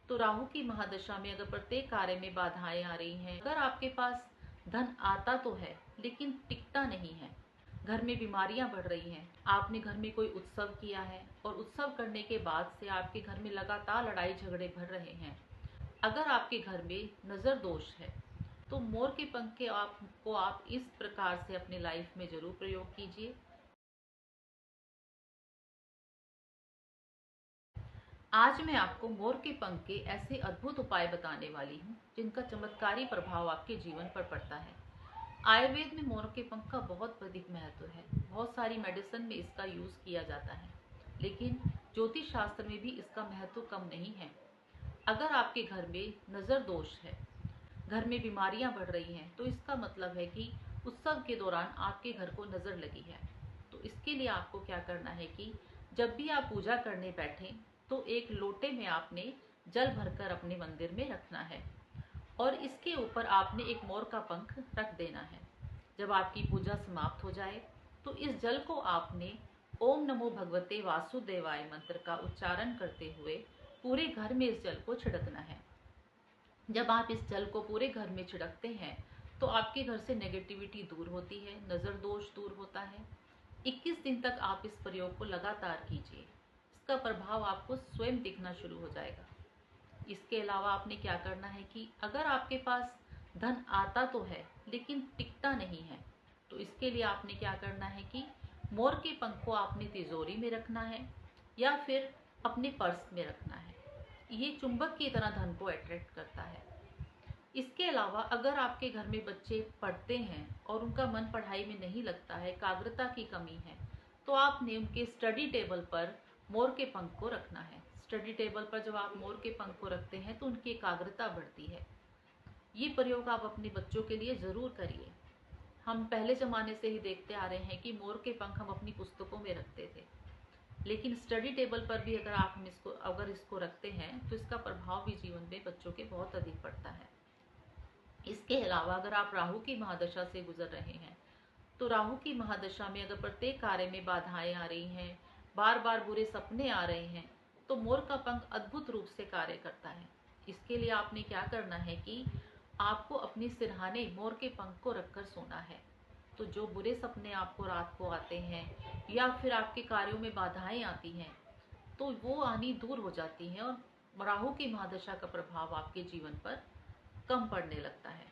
तो राहु की महादशा में अगर प्रत्येक कार्य में बाधाएं आ रही हैं, अगर आपके पास धन आता तो है लेकिन टिकता नहीं है, घर में बीमारियां बढ़ रही हैं, आपने घर में कोई उत्सव किया है और उत्सव करने के बाद से आपके घर में लगातार लड़ाई झगड़े बढ़ रहे हैं, अगर आपके घर में नज़र दोष है, तो मोर के पंख के आपको आप इस प्रकार से अपनी लाइफ में जरूर प्रयोग कीजिए। आज मैं आपको मोर के पंख के ऐसे अद्भुत उपाय बताने वाली हूँ जिनका चमत्कारी प्रभाव आपके जीवन पर पड़ता है। आयुर्वेद में मोर के पंख का बहुत अधिक महत्व है। बहुत सारी मेडिसिन में इसका यूज किया जाता है, लेकिन ज्योतिष शास्त्र में भी इसका महत्व कम नहीं है। अगर आपके घर में नज़र दोष है, घर में बीमारियां बढ़ रही हैं, तो इसका मतलब है कि उत्सव के दौरान आपके घर को नज़र लगी है। तो इसके लिए आपको क्या करना है कि जब भी आप पूजा करने बैठें तो एक लोटे में आपने जल भरकर अपने मंदिर में रखना है और इसके ऊपर आपने एक मोर का पंख रख देना है। जब आपकी पूजा समाप्त हो जाए तो इस जल को आपने ओम नमो भगवते वासुदेवाय मंत्र का उच्चारण करते हुए पूरे घर में इस जल को छिड़कना है। जब आप इस जल को पूरे घर में छिड़कते हैं तो आपके घर से नेगेटिविटी दूर होती है, नज़र दोष दूर होता है। 21 दिन तक आप इस प्रयोग को लगातार कीजिए, इसका प्रभाव आपको स्वयं दिखना शुरू हो जाएगा। इसके अलावा आपने क्या करना है कि अगर आपके पास धन आता तो है लेकिन टिकता नहीं है, तो इसके लिए आपने क्या करना है कि मोर के पंख को आपने तिजोरी में रखना है या फिर अपने पर्स में रखना है। ये चुंबक की तरह धन को अट्रैक्ट करता है। इसके अलावा अगर आपके घर में बच्चे पढ़ते हैं और उनका मन पढ़ाई में नहीं लगता है, एकाग्रता की कमी है, तो आपने उनके स्टडी टेबल पर मोर के पंख को रखना है। स्टडी टेबल पर जब आप मोर के पंख को रखते हैं तो उनकी एकाग्रता बढ़ती है। ये प्रयोग आप अपने बच्चों के लिए ज़रूर करिए। हम पहले ज़माने से ही देखते आ रहे हैं कि मोर के पंख हम अपनी पुस्तकों में रखते थे, लेकिन स्टडी टेबल पर भी अगर इसको रखते हैं तो इसका प्रभाव भी जीवन में बच्चों के बहुत अधिक पड़ता है। इसके अलावा अगर आप राहु की महादशा से गुजर रहे हैं, तो राहु की महादशा में अगर प्रत्येक कार्य में बाधाएं आ रही हैं, बार बार बुरे सपने आ रहे हैं, तो मोर का पंख अद्भुत रूप से कार्य करता है। इसके लिए आपने क्या करना है कि आपको अपने सिरहाने मोर के पंख को रखकर सोना है। तो जो बुरे सपने आपको रात को आते हैं या फिर आपके कार्यों में बाधाएं आती हैं, तो वो आनी दूर हो जाती हैं और राहु की महादशा का प्रभाव आपके जीवन पर कम पड़ने लगता है।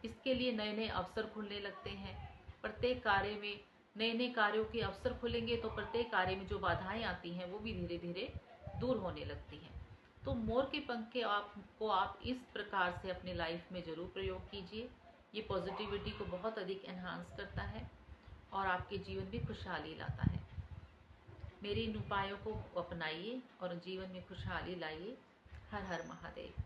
इसके लिए नए नए अवसर खुलने लगते हैं। प्रत्येक कार्य में नए नए कार्यों के अवसर खुलेंगे तो प्रत्येक कार्य में जो बाधाएं आती हैं वो भी धीरे धीरे दूर होने लगती हैं। तो मोर के पंख के आप इस प्रकार से अपनी लाइफ में ज़रूर प्रयोग कीजिए। ये पॉजिटिविटी को बहुत अधिक एनहांस करता है और आपके जीवन में खुशहाली लाता है। मेरे इन उपायों को अपनाइए और जीवन में खुशहाली लाइए। हर हर महादेव।